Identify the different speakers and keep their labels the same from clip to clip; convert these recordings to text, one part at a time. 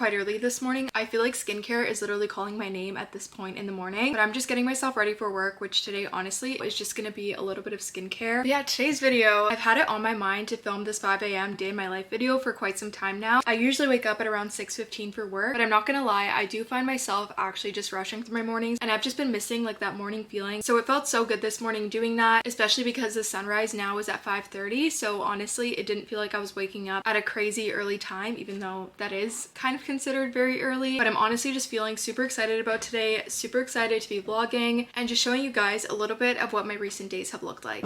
Speaker 1: quite early this morning. I feel like skincare is literally calling my name at this point in the morning, but I'm just getting myself ready for work, which today honestly is just gonna be a little bit of skincare. But yeah, today's video, I've had it on my mind to film this 5 a.m. day in my life video for quite some time now. I usually wake up at around 6:15 for work, but I'm not gonna lie, I do find myself actually just rushing through my mornings, and I've just been missing like that morning feeling. So it felt so good this morning doing that, especially because the sunrise now is at 5:30. So honestly, it didn't feel like I was waking up at a crazy early time, even though that is kind of considered very early. But I'm honestly just feeling super excited about today, super excited to be vlogging and just showing you guys a little bit of what my recent days have looked like.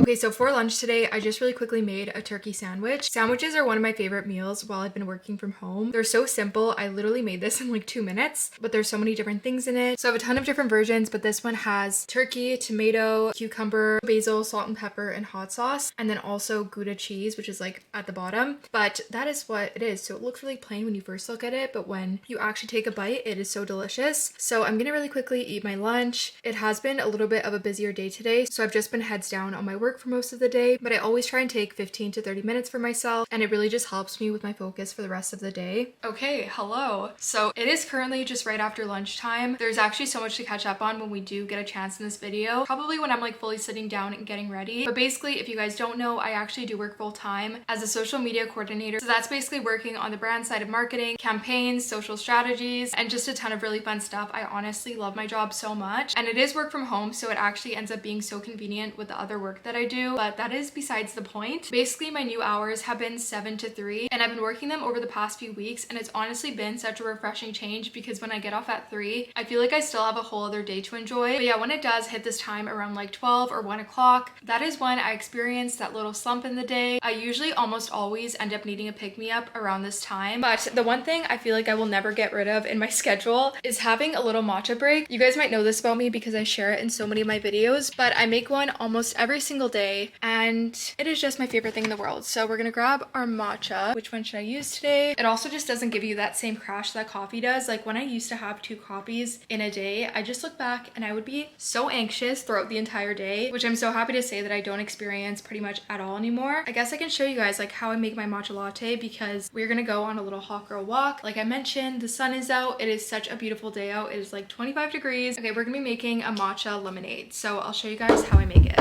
Speaker 1: Okay, so for lunch today, I just really quickly made a turkey sandwich. Sandwiches are one of my favorite meals while I've been working from home. They're so simple. I literally made this in like 2 minutes, but there's so many different things in it. So I have a ton of different versions, but this one has turkey, tomato, cucumber, basil, salt and pepper, and hot sauce, and then also Gouda cheese, which is like at the bottom. But that is what it is. So it looks really plain when you first look at it, but when you actually take a bite, it is so delicious. So I'm gonna really quickly eat my lunch. It has been a little bit of a busier day today, so I've just been heads down on my work for most of the day, but I always try and take 15 to 30 minutes for myself, and it really just helps me with my focus for the rest of the day. Okay, hello. So it is currently just right after lunchtime. There's actually so much to catch up on when we do get a chance in this video, probably when I'm like fully sitting down and getting ready. But basically, if you guys don't know, I actually do work full time as a social media coordinator. So that's basically working on the brand side of marketing, campaigns, social strategies, and just a ton of really fun stuff. I honestly love my job so much, and it is work from home, so it actually ends up being so convenient with the other work that I do. But that is besides the point. Basically, my new hours have been 7 to 3, and I've been working them over the past few weeks, and it's honestly been such a refreshing change because when I get off at 3, I feel like I still have a whole other day to enjoy. But yeah, when it does hit this time around like 12 or 1 o'clock, that is when I experience that little slump in the day. I usually almost always end up needing a pick-me-up around this time. But the one thing I feel like I will never get rid of in my schedule is having a little matcha break. You guys might know this about me because I share it in so many of my videos, but I make one almost every single day, and it is just my favorite thing in the world. So we're gonna grab our matcha. Which one should I use today? It also just doesn't give you that same crash that coffee does. Like when I used to have 2 coffees in a day, I just look back and I would be so anxious throughout the entire day, which I'm so happy to say that I don't experience pretty much at all anymore. I guess I can show you guys like how I make my matcha latte because we're gonna go on a little hot girl walk. Like I mentioned, the sun is out. It is such a beautiful day out. It is like 25 degrees. Okay, we're gonna be making a matcha lemonade. So I'll show you guys how I make it.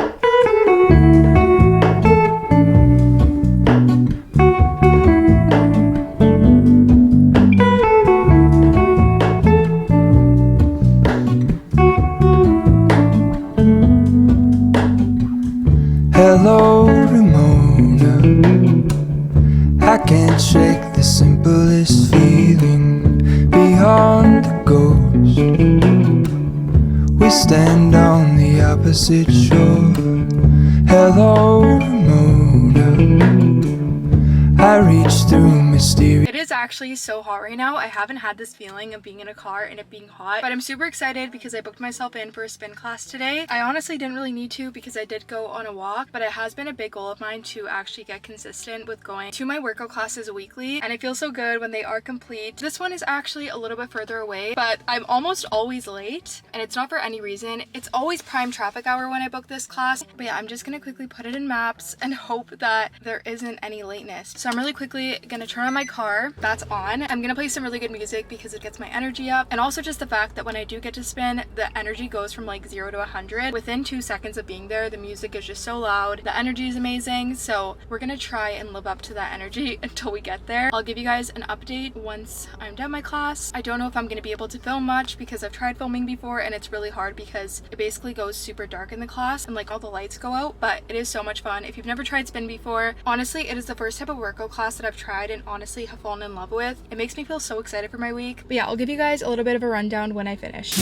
Speaker 2: Hello, Ramona. I can't shake the simplest feeling beyond the ghost. We stand on the opposite shore. Hello, Ramona. I reach through mysterious.
Speaker 1: It is actually so hot right now. I haven't had this feeling of being in a car and it being hot, but I'm super excited because I booked myself in for a spin class today. I honestly didn't really need to because I did go on a walk, but it has been a big goal of mine to actually get consistent with going to my workout classes weekly, and it feels so good when they are complete. This one is actually a little bit further away, but I'm almost always late, and it's not for any reason. It's always prime traffic hour when I book this class. But yeah, I'm just gonna quickly put it in maps and hope that there isn't any lateness. So I'm really quickly gonna turn on my car. That's on. I'm gonna play some really good music because it gets my energy up, and also just the fact that when I do get to spin, the energy goes from like 0 to 100 within 2 seconds of being there. The music is just so loud, the energy is amazing, so we're gonna try and live up to that energy until we get there. I'll give you guys an update once I'm done my class. I don't know if I'm gonna be able to film much because I've tried filming before and it's really hard because it basically goes super dark in the class and like all the lights go out, but it is so much fun. If you've never tried spin before, honestly, it is the first type of workout class that I've tried and honestly have fallen in love with. It makes me feel so excited for my week. But yeah, I'll give you guys a little bit of a rundown when I finish.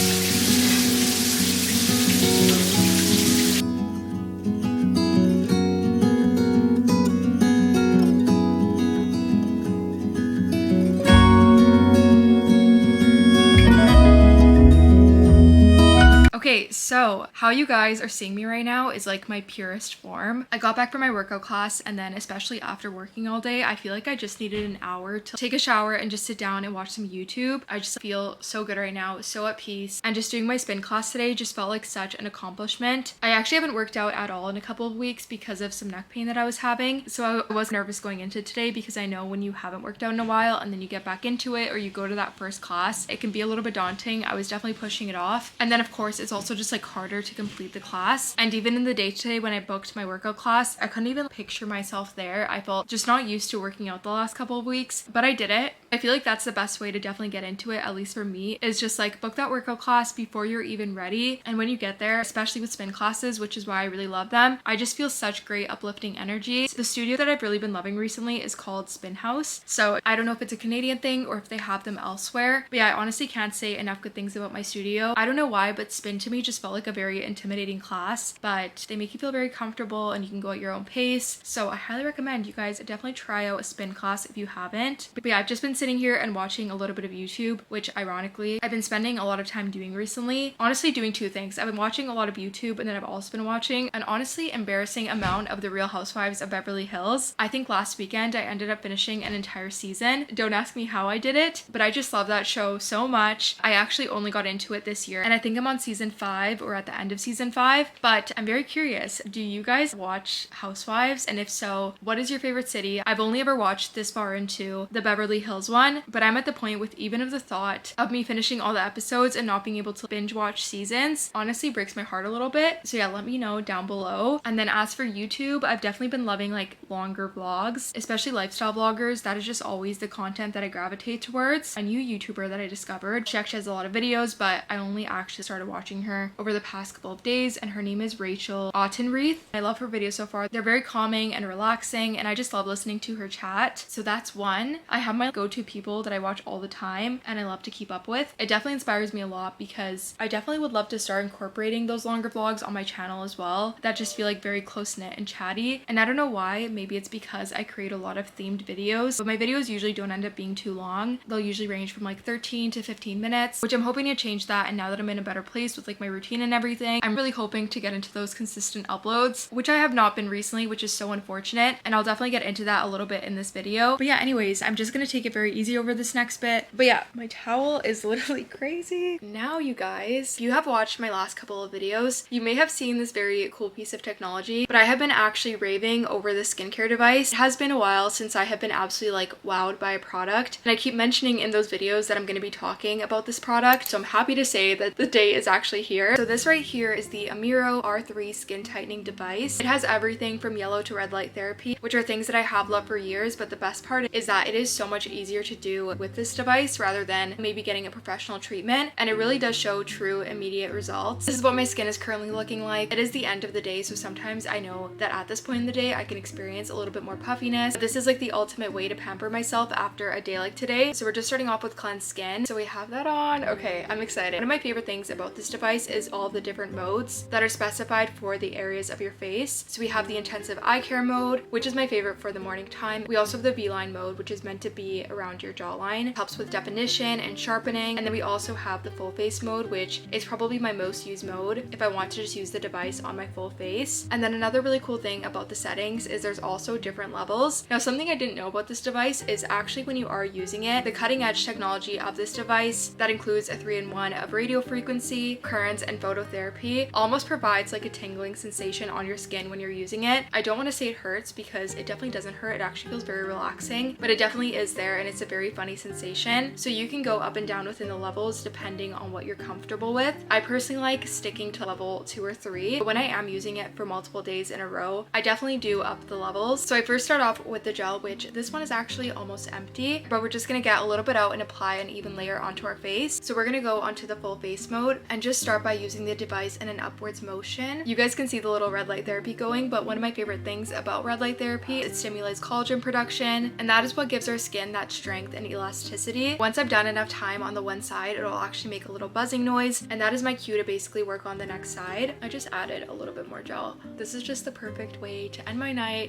Speaker 1: Okay, Okay, so how you guys are seeing me right now is like my purest form. I got back from my workout class, and then especially after working all day, I feel like I just needed an hour to take a shower and just sit down and watch some YouTube. I just feel so good right now, so at peace. And just doing my spin class today just felt like such an accomplishment. I actually haven't worked out at all in a couple of weeks because of some neck pain that I was having. So I was nervous going into today because I know when you haven't worked out in a while and then you get back into it or you go to that first class, it can be a little bit daunting. I was definitely pushing it off. And then of course it's also just like harder to complete the class. And even in the day today when I booked my workout class, I couldn't even picture myself there. I felt just not used to working out the last couple of weeks, but I did it. I feel like that's the best way to definitely get into it, at least for me, is just like book that workout class before you're even ready. And when you get there, especially with spin classes, which is why I really love them, I just feel such great uplifting energy. The studio that I've really been loving recently is called Spin House. So I don't know if it's a Canadian thing or if they have them elsewhere, but yeah, I honestly can't say enough good things about my studio. I don't know why, but spin to me just felt like a very intimidating class, but they make you feel very comfortable and you can go at your own pace. So I highly recommend you guys definitely try out a spin class if you haven't. But yeah, I've just been sitting here and watching a little bit of YouTube, which ironically I've been spending a lot of time doing recently. Honestly, doing two things. I've been watching a lot of YouTube, and then I've also been watching an honestly embarrassing amount of The Real Housewives of Beverly Hills. I think last weekend I ended up finishing an entire season. Don't ask me how I did it, but I just love that show so much. I actually only got into it this year, and I think I'm on season 5 or at the end of season 5, but I'm very curious. Do you guys watch Housewives? And if so, what is your favorite city? I've only ever watched this far into the Beverly Hills one, but I'm at the point with even of the thought of me finishing all the episodes and not being able to binge watch seasons honestly breaks my heart a little bit. So yeah, let me know down below. And then as for YouTube, I've definitely been loving like longer vlogs, especially lifestyle vloggers. That is just always the content that I gravitate towards. A new YouTuber that I discovered, she actually has a lot of videos, but I only actually started watching her over the past couple of days, and her name is Rachel Ottenreith. I love her videos so far. They're very calming and relaxing, and I just love listening to her chat. So that's one. I have my go-to people that I watch all the time and I love to keep up with. It definitely inspires me a lot because I definitely would love to start incorporating those longer vlogs on my channel as well, that just feel like very close-knit and chatty. And I don't know why, maybe it's because I create a lot of themed videos, but my videos usually don't end up being too long. They'll usually range from like 13 to 15 minutes, which I'm hoping to change that. And now that I'm in a better place with like my routine and everything, I'm really hoping to get into those consistent uploads, which I have not been recently, which is so unfortunate. And I'll definitely get into that a little bit in this video. But yeah, anyways, I'm just gonna take it very easy over this next bit. But yeah, my towel is literally crazy. Now you guys, if you have watched my last couple of videos, you may have seen this very cool piece of technology, but I have been actually raving over this skincare device. It has been a while since I have been absolutely like wowed by a product, and I keep mentioning in those videos that I'm going to be talking about this product, so I'm happy to say that the day is actually here. So this right here is the Amiro R3 skin tightening device. It has everything from yellow to red light therapy, which are things that I have loved for years, but the best part is that it is so much easier to do with this device rather than maybe getting a professional treatment, and it really does show true immediate results. This is what my skin is currently looking like. It is the end of the day, so sometimes I know that at this point in the day I can experience a little bit more puffiness. But this is like the ultimate way to pamper myself after a day like today. So we're just starting off with cleansed skin. So we have that on. Okay, I'm excited. One of my favorite things about this device is all the different modes that are specified for the areas of your face. So we have the intensive eye care mode, which is my favorite for the morning time. We also have the V-line mode, which is meant to be around your jawline. It helps with definition and sharpening. And then we also have the full face mode, which is probably my most used mode if I want to just use the device on my full face. And then another really cool thing about the settings is there's also different levels. Now, something I didn't know about this device is actually when you are using it, the cutting edge technology of this device that includes a 3-in-1 of radio frequency, currents, and phototherapy almost provides like a tingling sensation on your skin when you're using it. I don't want to say it hurts because it definitely doesn't hurt. It actually feels very relaxing, but it definitely is there, and it's a very funny sensation. So you can go up and down within the levels depending on what you're comfortable with. I personally like sticking to level 2 or 3, but when I am using it for multiple days in a row, I definitely do up the levels. So I first start off with the gel, which this one is actually almost empty, but we're just gonna get a little bit out and apply an even layer onto our face. So we're gonna go onto the full face mode and just start by using the device in an upwards motion. You guys can see the little red light therapy going, but one of my favorite things about red light therapy, it stimulates collagen production, and that is what gives our skin that strength and elasticity. Once I've done enough time on the one side, it'll actually make a little buzzing noise, and that is my cue to basically work on the next side. I just added a little bit more gel. This is just the perfect way to end my night.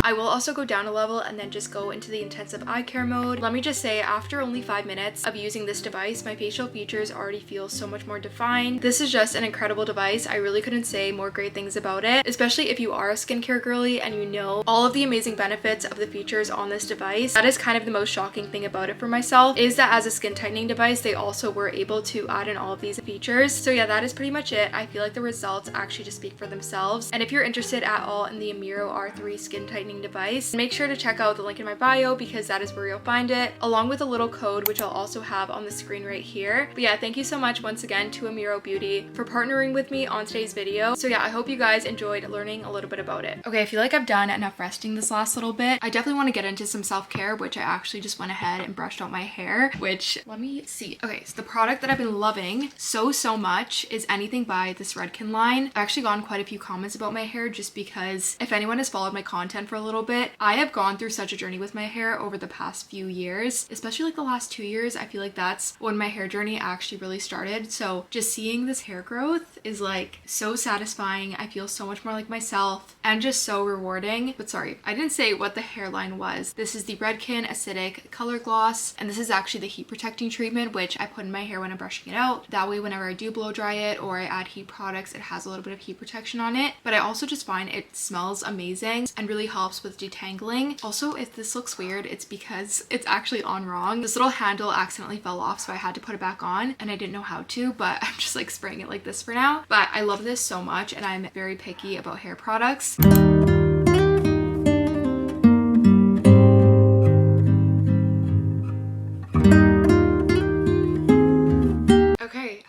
Speaker 1: I will also go down a level and then just go into the intensive eye care mode. Let me just say, after only 5 minutes of using this device, my facial features already feel so much more defined. This is just an incredible device. I really couldn't say more great things about it, especially if you are a skincare girly and you know all of the amazing benefits of the features on this device. That is kind of the most shocking thing about it for myself, is that as a skin tightening device, they also were able to add in all of these features. So yeah, that is pretty much it. I feel like the results actually just speak for themselves. And if you're interested at all in the Amiro R3 skin tightening device, make sure to check out the link in my bio because that is where you'll find it, along with a little code which I'll also have on the screen right here. But yeah, thank you so much once again to Amiro Beauty for partnering with me on today's video. So yeah, I hope you guys enjoyed learning a little bit about it. Okay, I feel like I've done enough resting this last little bit. I definitely want to get into some self-care, which I actually just went ahead and brushed out my hair, which, let me see. Okay, so the product that I've been loving so much is Anything by this Redken line. I've actually gotten quite a few comments about my hair just because if anyone has followed my content for a little bit, I have gone through such a journey with my hair over the past few years, especially like the last 2 years. I feel like that's when my hair journey actually really started. So just seeing this hair growth is like so satisfying. I feel so much more like myself and just so rewarding. But sorry, I didn't say what the hairline was. This is the Redken Acidic Color Gloss, and this is actually the heat protecting treatment which I put in my hair when I'm brushing it out. That way whenever I do blow dry it or I add heat products, it has a little bit of heat protection on it. But I also just find it smells amazing and really helps with detangling. Also, if this looks weird, it's because it's actually on wrong. This little handle accidentally fell off, so I had to put it back on and I didn't know how to, but I'm just like spraying it like this for now. But I love this so much and I'm very picky about hair products.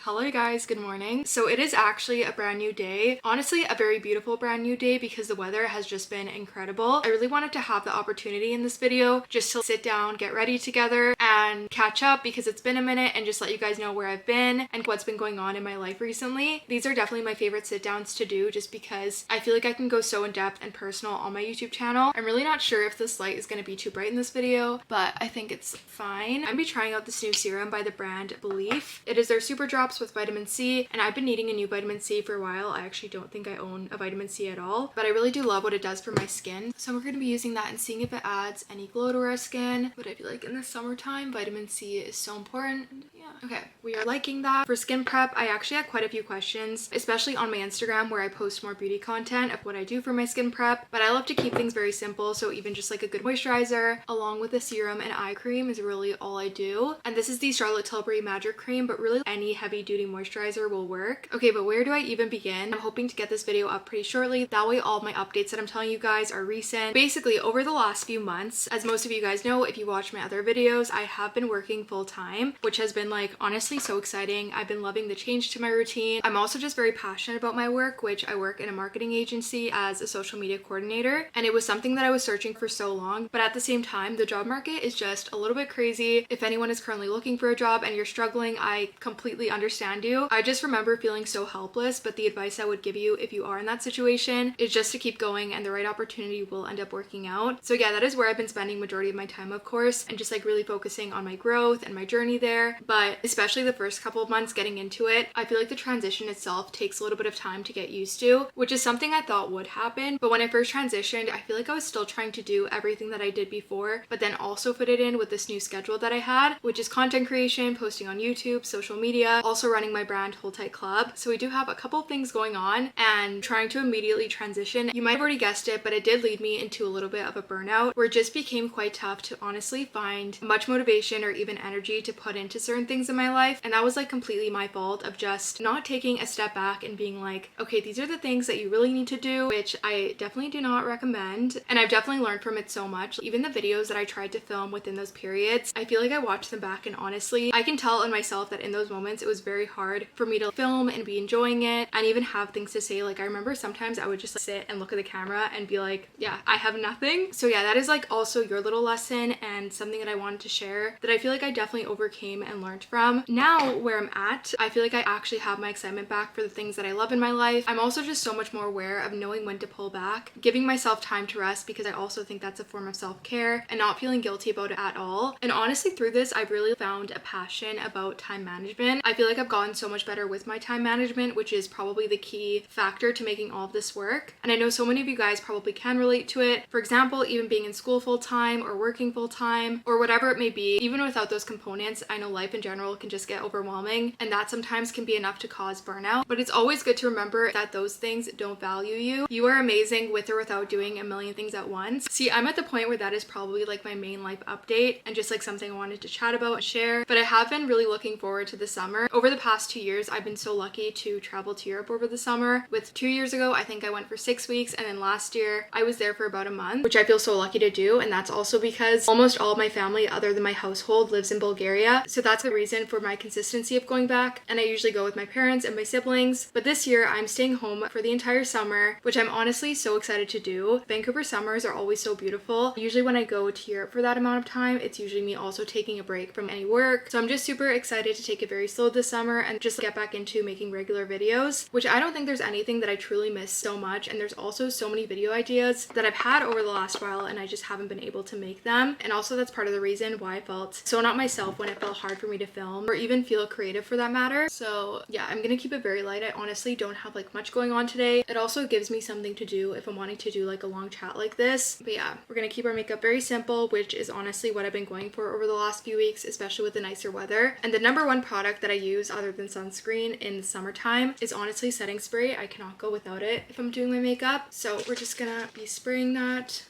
Speaker 1: Hello you guys, good morning. So it is actually a brand new day. Honestly, a very beautiful brand new day because the weather has just been incredible. I really wanted to have the opportunity in this video just to sit down, get ready together and catch up because it's been a minute and just let you guys know where I've been and what's been going on in my life recently. These are definitely my favorite sit downs to do just because I feel like I can go so in depth and personal on my YouTube channel. I'm really not sure if this light is going to be too bright in this video, but I think it's fine. I'm going to be trying out this new serum by the brand Belief. It is their Super Drops with vitamin C, and I've been needing a new vitamin C for a while. I actually don't think I own a vitamin C at all, but I really do love what it does for my skin. So we're going to be using that and seeing if it adds any glow to our skin. But I feel like in the summertime, vitamin C is so important. And yeah. Okay, we are liking that. For skin prep, I actually had quite a few questions, especially on my Instagram where I post more beauty content of what I do for my skin prep, but I love to keep things very simple. So even just like a good moisturizer along with a serum and eye cream is really all I do. And this is the Charlotte Tilbury Magic Cream, but really any heavy duty moisturizer will work. Okay, but where do I even begin? I'm hoping to get this video up pretty shortly. That way all my updates that I'm telling you guys are recent. Basically, over the last few months, as most of you guys know, if you watch my other videos, I have been working full time, which has been like honestly so exciting. I've been loving the change to my routine. I'm also just very passionate about my work, which I work in a marketing agency as a social media coordinator, and it was something that I was searching for so long. But at the same time, the job market is just a little bit crazy. If anyone is currently looking for a job and you're struggling, I completely understand you. I just remember feeling so helpless, but the advice I would give you if you are in that situation is just to keep going and the right opportunity will end up working out. So yeah, that is where I've been spending majority of my time, of course, and just like really focusing on my growth and my journey there. But especially the first couple of months getting into it, I feel like the transition itself takes a little bit of time to get used to, which is something I thought would happen. But when I first transitioned, I feel like I was still trying to do everything that I did before, but then also fit it in with this new schedule that I had, which is content creation, posting on YouTube, social media, also running my brand Hold Tight Club. So we do have a couple of things going on and trying to immediately transition. You might have already guessed it, but it did lead me into a little bit of a burnout where it just became quite tough to honestly find much motivation or even energy to put into certain things in my life. And that was like completely my fault of just not taking a step back and being like, okay, these are the things that you really need to do, which I definitely do not recommend. And I've definitely learned from it so much. Even the videos that I tried to film within those periods, I feel like I watched them back and honestly, I can tell in myself that in those moments, it was very hard for me to film and be enjoying it and even have things to say. Like I remember sometimes I would just sit and look at the camera and be like, yeah, I have nothing. So yeah, that is like also your little lesson and something that I wanted to share that I feel like I definitely overcame and learned much from. Now where I'm at, I feel like I actually have my excitement back for the things that I love in my life. I'm also just so much more aware of knowing when to pull back, giving myself time to rest, because I also think that's a form of self-care, and not feeling guilty about it at all. And honestly, through this, I've really found a passion about time management. I feel like I've gotten so much better with my time management, which is probably the key factor to making all of this work. And I know so many of you guys probably can relate to it. For example, even being in school full-time or working full-time or whatever it may be, even without those components, I know life in general can just get overwhelming, and that sometimes can be enough to cause burnout. But it's always good to remember that those things don't value you. You are amazing with or without doing a million things at once. See, I'm at the point where that is probably like my main life update and just like something I wanted to chat about and share. But I have been really looking forward to the summer. Over the past 2 years, I've been so lucky to travel to Europe over the summer. With 2 years ago, I think I went for 6 weeks, and then last year I was there for about a month, which I feel so lucky to do. And that's also because almost all of my family other than my household lives in Bulgaria. So that's the reason for my consistency of going back. And I usually go with my parents and my siblings. But this year I'm staying home for the entire summer, which I'm honestly so excited to do. Vancouver summers are always so beautiful. Usually when I go to Europe for that amount of time, it's usually me also taking a break from any work. So I'm just super excited to take it very slow this summer and just get back into making regular videos, which I don't think there's anything that I truly miss so much. And there's also so many video ideas that I've had over the last while, and I just haven't been able to make them. And also that's part of the reason why I felt so not myself when it felt hard for me to film or even feel creative for that matter. So yeah, I'm gonna keep it very light. I honestly don't have like much going on today. It also gives me something to do if I'm wanting to do like a long chat like this. But yeah, we're gonna keep our makeup very simple, which is honestly what I've been going for over the last few weeks, especially with the nicer weather. And the number one product that I use other than sunscreen in the summertime is honestly setting spray. I cannot go without it if I'm doing my makeup. So we're just gonna be spraying that.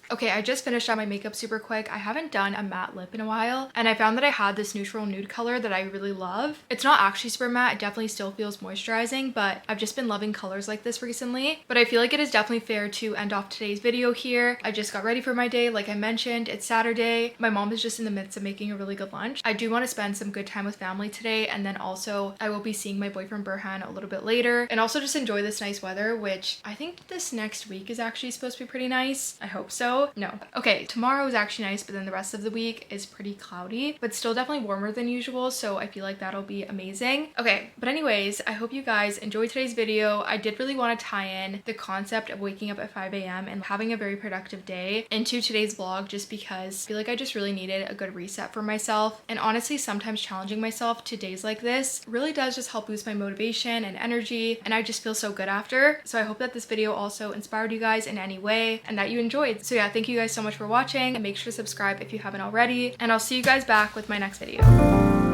Speaker 1: Okay, I just finished on my makeup super quick. I haven't done a matte lip in a while, and I found that I had this neutral nude color that I really love. It's not actually super matte, it definitely still feels moisturizing, but I've just been loving colors like this recently. But I feel like it is definitely fair to end off today's video here. I just got ready for my day. Like I mentioned, it's Saturday. My mom is just in the midst of making a really good lunch. I do want to spend some good time with family today, and then also I will be seeing my boyfriend Burhan a little bit later, and also just enjoy this nice weather, which I think this next week is actually supposed to be pretty nice. I hope so. No. Okay, tomorrow is actually nice, but then the rest of the week is pretty cloudy, but still definitely warmer than usual, so I feel like that'll be amazing. Okay, but anyways, I hope you guys enjoyed today's video. I did really want to tie in the concept of waking up at 5 a.m. and having a very productive day into today's vlog, just because I feel like I just really needed a good reset for myself. And honestly, sometimes challenging myself to days like this really does just help boost my motivation and energy, and I just feel so good after. So I hope that this video also inspired you guys in any way and that you enjoyed. So yeah, thank you guys so much for watching, and make sure to subscribe if you haven't already, and I'll see you guys back with my next video.